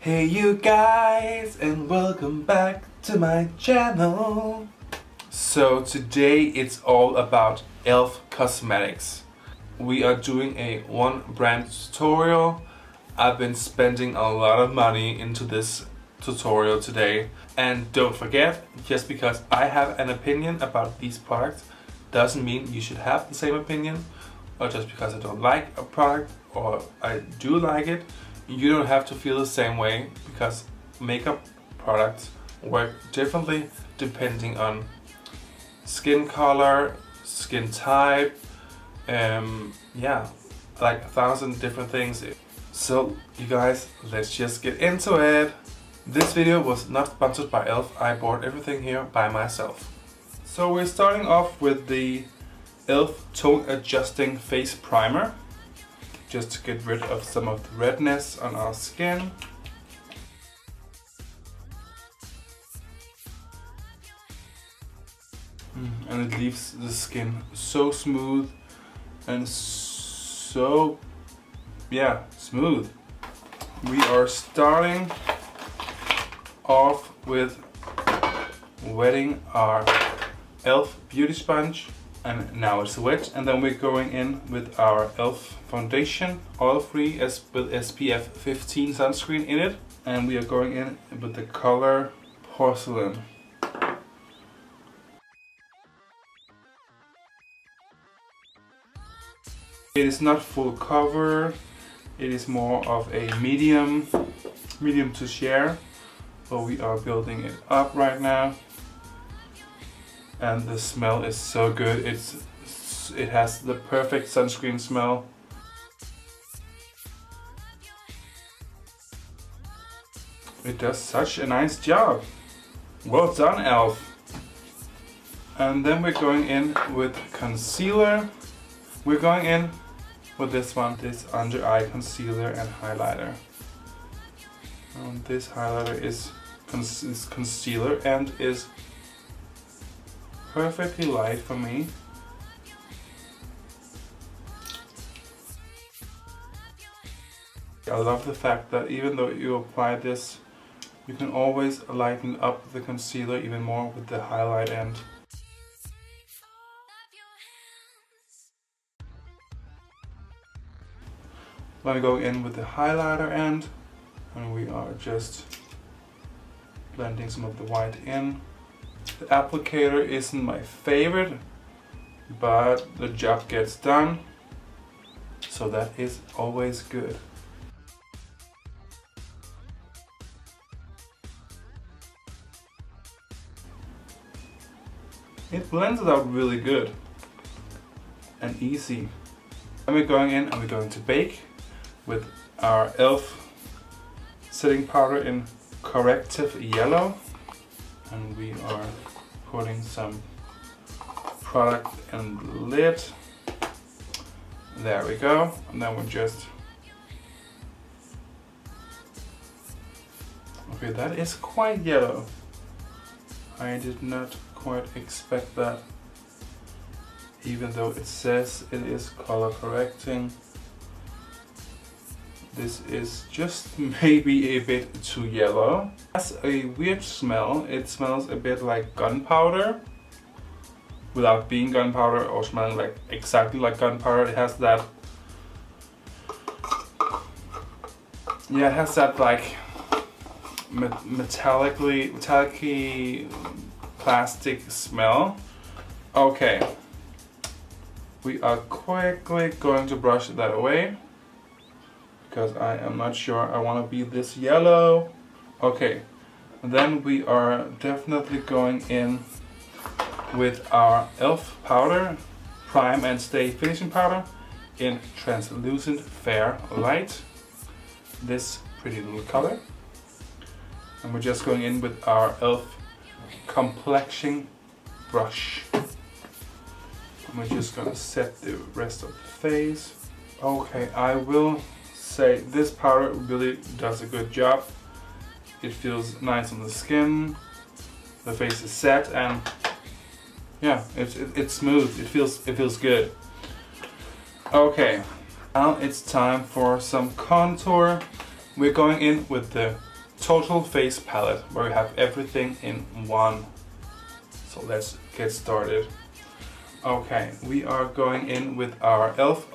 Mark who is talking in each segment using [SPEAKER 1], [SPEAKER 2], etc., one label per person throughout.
[SPEAKER 1] Hey you guys, and welcome back to my channel. So today it's all about e.l.f. cosmetics. We are doing a one brand tutorial. I've been spending a lot of money into this tutorial today. And don't forget, just because I have an opinion about these products doesn't mean you should have the same opinion. Or just because I don't like a product or I do like it, you don't have to feel the same way, because makeup products work differently depending on skin color, skin type, yeah, like 1,000 different things. So you guys, let's just get into it. This video was not sponsored by e.l.f. I bought everything here by myself. So we're starting off with the e.l.f. Tone Adjusting Face Primer, just to get rid of some of the redness on our skin. And it leaves the skin so smooth and so, yeah, smooth. We are starting off with wetting our e.l.f. beauty sponge, and now it's wet, and then we're going in with our e.l.f. foundation, oil-free with SPF 15 sunscreen in it, and we are going in with the color Porcelain. It is not full cover, it is more of a medium to share, but we are building it up right now. And the smell is so good. It has the perfect sunscreen smell. It does such a nice job. Well done, e.l.f. And then we're going in with concealer. We're going in with this one, this under eye concealer and highlighter. This highlighter is concealer and is perfectly light for me. I love the fact that even though you apply this, you can always lighten up the concealer even more with the highlight end. Let me go in with the highlighter end, and we are just blending some of the white in. The applicator isn't my favorite, but the job gets done, so that is always good. It blends it out really good and easy. And we're going in and we're going to bake with our e.l.f. setting powder in Corrective Yellow. And we are putting some product in the lid. There we go. And then we're just... Okay, that is quite yellow. I did not quite expect that. Even though it says it is color correcting. This is just maybe a bit too yellow. It has a weird smell. It smells a bit like gunpowder without being gunpowder or smelling like exactly like gunpowder. It has that, yeah, it has that like metallic-y plastic smell. Okay, we are quickly going to brush that away, because I am not sure I want to be this yellow. Okay, and then we are definitely going in with our e.l.f. powder, Prime and Stay Finishing Powder in Translucent Fair Light, this pretty little color. And we're just going in with our e.l.f. complexion brush. And we're just gonna set the rest of the face. Okay, I will say this powder really does a good job. It feels nice on the skin, the face is set, and yeah, it's smooth. It feels good. Okay, now it's time for some contour. We're going in with the total face palette where we have everything in one. So let's get started. Okay, we are going in with our e.l.f.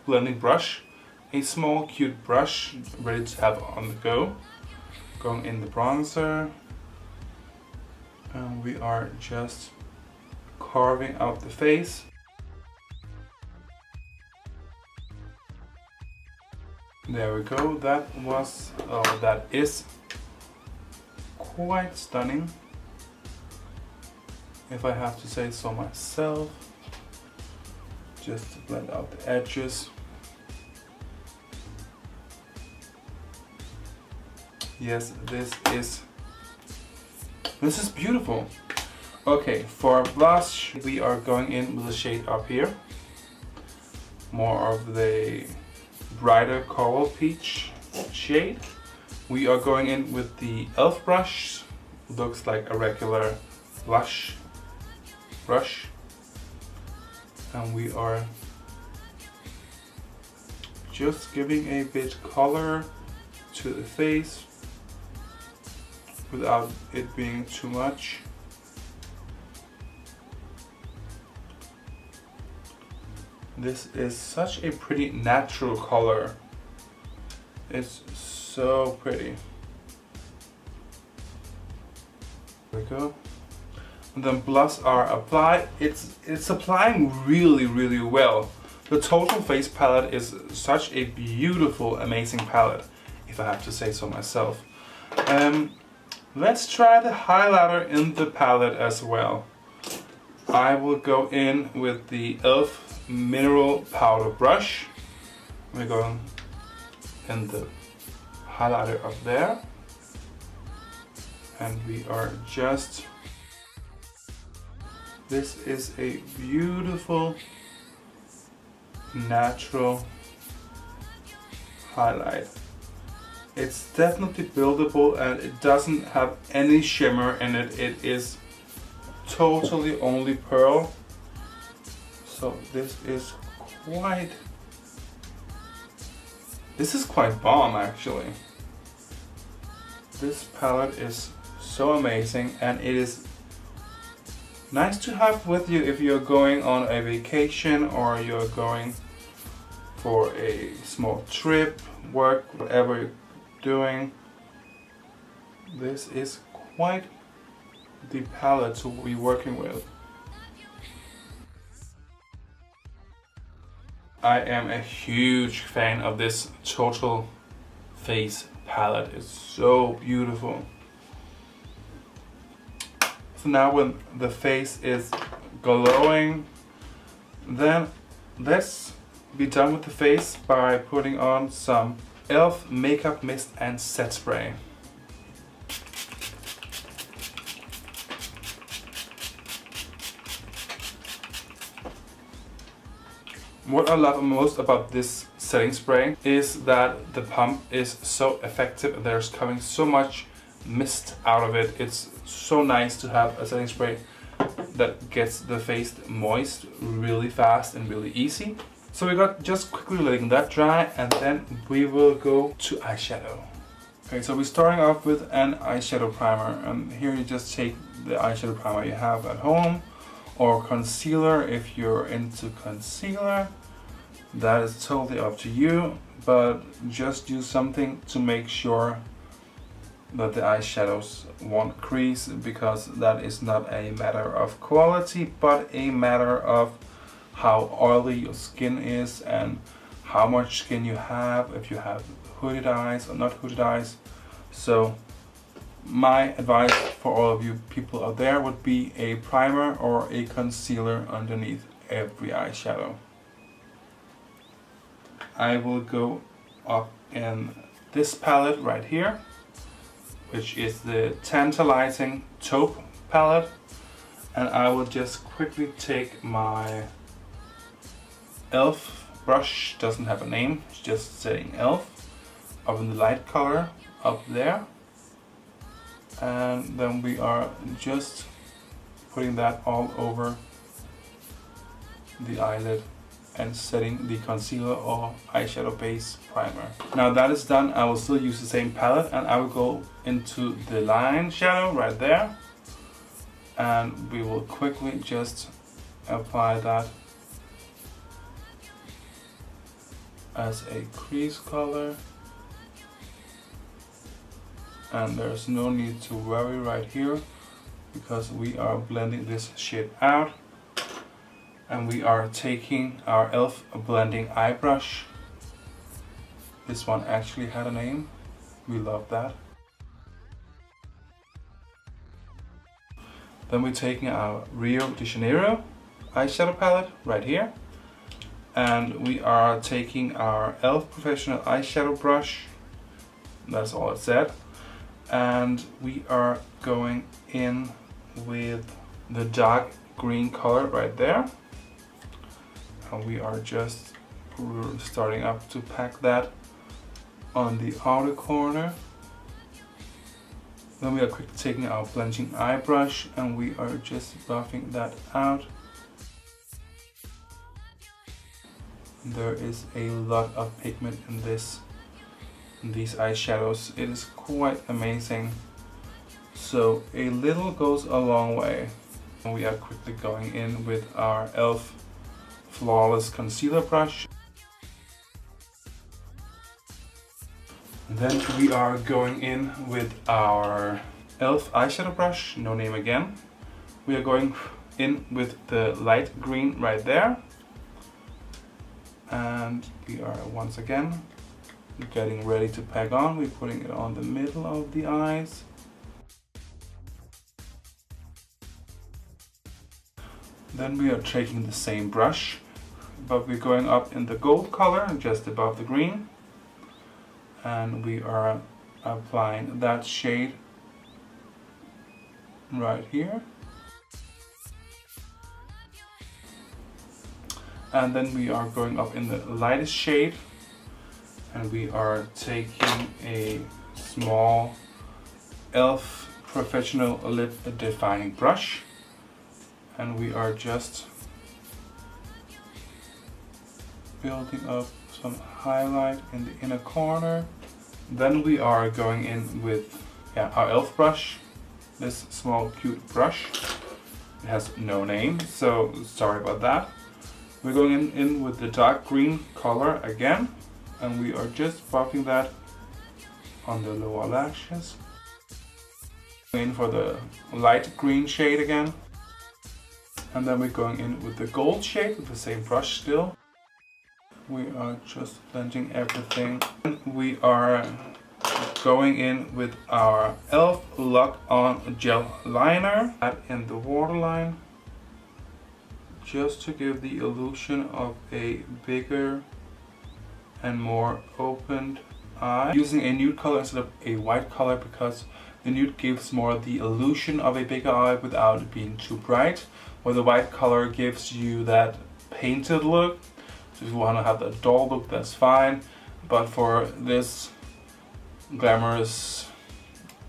[SPEAKER 1] blending brush. A small cute brush ready to have on the go. Going in the bronzer. And we are just carving out the face. There we go. That is quite stunning, if I have to say so myself. Just to blend out the edges. Yes, this is beautiful. Okay, for blush, we are going in with the shade up here. More of the brighter coral peach shade. We are going in with the e.l.f. brush. Looks like a regular blush brush. And we are just giving a bit color to the face without it being too much. This is such a pretty natural color. It's so pretty. There we go. And then blush are applied. It's applying really well. The total face palette is such a beautiful, amazing palette, if I have to say so myself. Let's try the highlighter in the palette as well. I will go in with the e.l.f. mineral powder brush. We're going in the highlighter up there, and we are just, this is a beautiful natural highlight. It's definitely buildable and it doesn't have any shimmer in it. It is totally only pearl. So this is quite bomb actually. This palette is so amazing, and it is nice to have with you if you're going on a vacation or you're going for a small trip, work, whatever you're doing. This is quite the palette to be working with. I am a huge fan of this total face palette. It's so beautiful. So now when the face is glowing, then let's be done with the face by putting on some e.l.f. makeup mist and set spray. What I love most about this setting spray is that the pump is so effective. There's coming so much mist out of it. It's so nice to have a setting spray that gets the face moist really fast and really easy. So we got just quickly letting that dry, and then we will go to eyeshadow. Okay, so we're starting off with an eyeshadow primer, and here you just take the eyeshadow primer you have at home, or concealer if you're into concealer. That is totally up to you, but just use something to make sure that the eyeshadows won't crease, because that is not a matter of quality but a matter of how oily your skin is and how much skin you have, if you have hooded eyes or not hooded eyes. So my advice for all of you people out there would be a primer or a concealer underneath every eyeshadow. I will go up in this palette right here, which is the Tantalizing Taupe palette, and I will just quickly take my e.l.f. brush, doesn't have a name, it's just saying e.l.f. up in the light color up there, and then we are just putting that all over the eyelid and setting the concealer or eyeshadow base primer. Now that is done, I will still use the same palette and I will go into the line shadow right there, and we will quickly just apply that as a crease color. And there's no need to worry right here because we are blending this shit out. And we are taking our e.l.f. blending eye brush. This one actually had a name. We love that. Then we're taking our Rio de Janeiro eyeshadow palette right here. And we are taking our e.l.f. professional eyeshadow brush. That's all it said. And we are going in with the dark green color right there. And we are just starting up to pack that on the outer corner. Then we are quickly taking our blending eye brush and we are just buffing that out. There is a lot of pigment in these eyeshadows. It is quite amazing. So a little goes a long way. And we are quickly going in with our e.l.f. Flawless Concealer brush. And then we are going in with our e.l.f. eyeshadow brush, no name again. We are going in with the light green right there. And we are once again getting ready to pack on. We're putting it on the middle of the eyes. Then we are taking the same brush, but we're going up in the gold color just above the green. And we are applying that shade right here. And then we are going up in the lightest shade and we are taking a small e.l.f. professional lip defining brush and we are just building up some highlight in the inner corner. Then we are going in with our e.l.f. brush, this small cute brush. It has no name, so sorry about that. We're going in with the dark green color again, and we are just buffing that on the lower lashes. In for the light green shade again, and then we're going in with the gold shade with the same brush still. We are just blending everything. We are going in with our e.l.f. Lock On Gel Liner in the waterline, just to give the illusion of a bigger and more opened eye. Using a nude color instead of a white color because the nude gives more the illusion of a bigger eye without it being too bright, while the white color gives you that painted look. So if you want to have the dull look, that's fine, but for this glamorous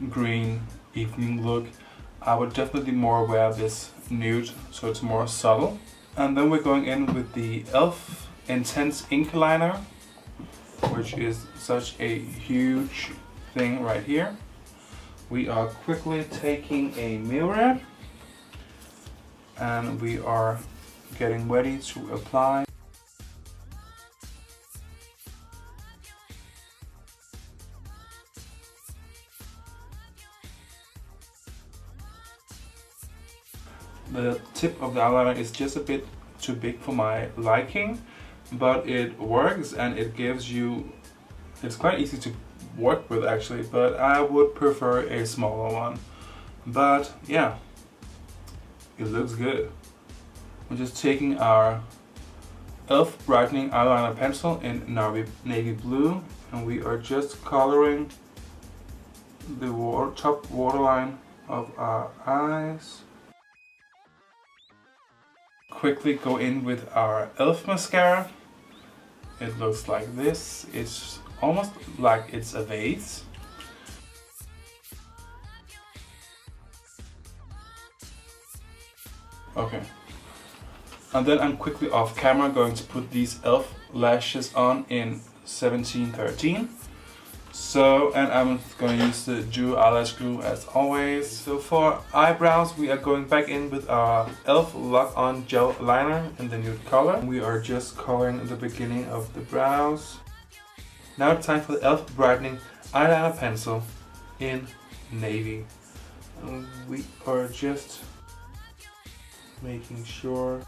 [SPEAKER 1] green evening look, I would definitely more wear this nude so it's more subtle. And then we're going in with the e.l.f. Intense Ink Liner, which is such a huge thing right here. We are quickly taking a mirror and we are getting ready to apply. The tip of the eyeliner is just a bit too big for my liking, but it works and it gives you, it's quite easy to work with actually, but I would prefer a smaller one. But yeah, it looks good. We're just taking our e.l.f. Brighteninng eyeliner pencil in navy blue and we are just coloring the top waterline of our eyes. Quickly go in with our e.l.f. mascara. It looks like this. It's almost like it's a vase. Okay. And then I'm quickly off camera going to put these e.l.f. lashes on in 1713. So, and I'm going to use the Duo Eyelash Glue as always. So for eyebrows, we are going back in with our e.l.f. Lock On Gel Liner in the nude color. We are just coloring the beginning of the brows. Now it's time for the e.l.f. Brighteninng Eyeliner Pencil in navy. And we are just making sure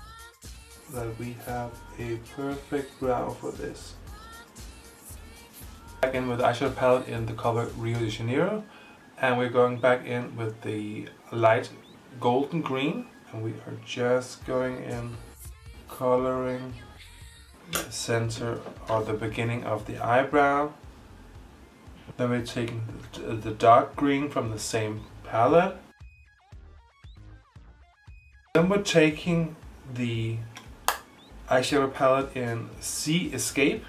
[SPEAKER 1] that we have a perfect brow for this. Back in with the eyeshadow palette in the color Rio de Janeiro, and we're going back in with the light golden green, and we are just going in coloring the center or the beginning of the eyebrow. Then we're taking the dark green from the same palette. Then we're taking the eyeshadow palette in Sea Escape,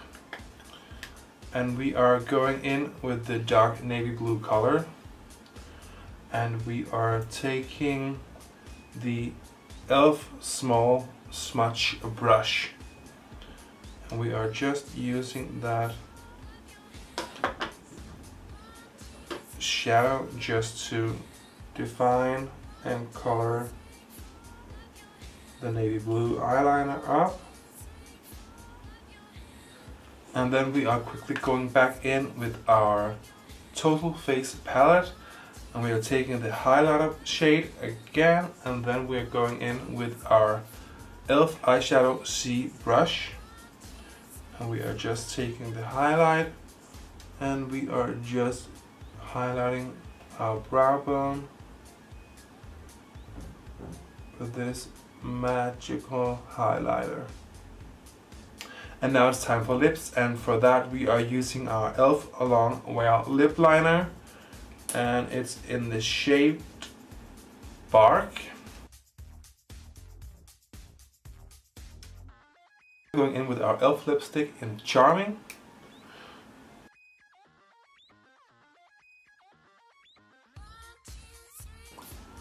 [SPEAKER 1] and we are going in with the dark navy blue color, and we are taking the e.l.f. small smudge brush, and we are just using that shadow just to define and color the navy blue eyeliner up. And then we are quickly going back in with our Total Face palette, and we are taking the highlighter shade again, and then we are going in with our e.l.f. eyeshadow C brush, and we are just taking the highlight and we are just highlighting our brow bone with this magical highlighter. And now it's time for lips, and for that we are using our e.l.f. Long Wear Lip Liner, and it's in the shade Bark. Going in with our e.l.f. lipstick in Charming.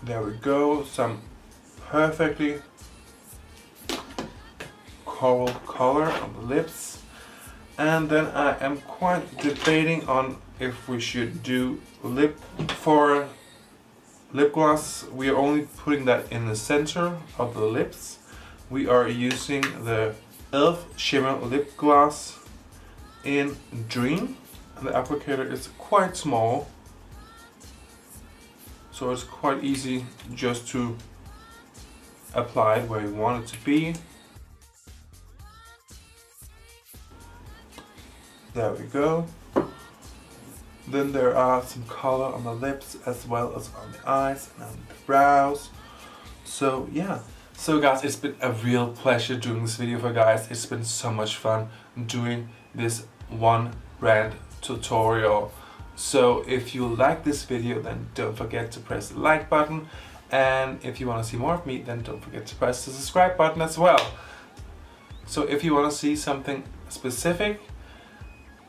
[SPEAKER 1] There we go, some perfectly coral color on the lips. And then I am quite debating on if we should do lip gloss. We are only putting that in the center of the lips. We are using the e.l.f. Shimmer Lip Gloss in Dream, and the applicator is quite small, so it's quite easy just to apply it where you want it to be. There we go. Then there are some color on the lips as well as on the eyes and on the brows. So yeah. So guys, it's been a real pleasure doing this video for you guys. It's been so much fun doing this one brand tutorial. So if you like this video, then don't forget to press the like button. And if you want to see more of me, then don't forget to press the subscribe button as well. So if you want to see something specific,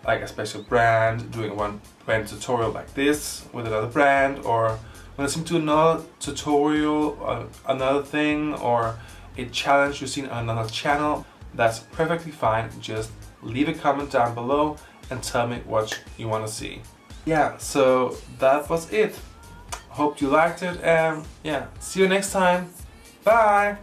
[SPEAKER 1] like a special brand, doing one brand tutorial like this with another brand, or want to do another tutorial, another thing, or a challenge you've seen on another channel, that's perfectly fine. Just leave a comment down below and tell me what you want to see. Yeah, so that was it. Hope you liked it, and yeah, see you next time. Bye!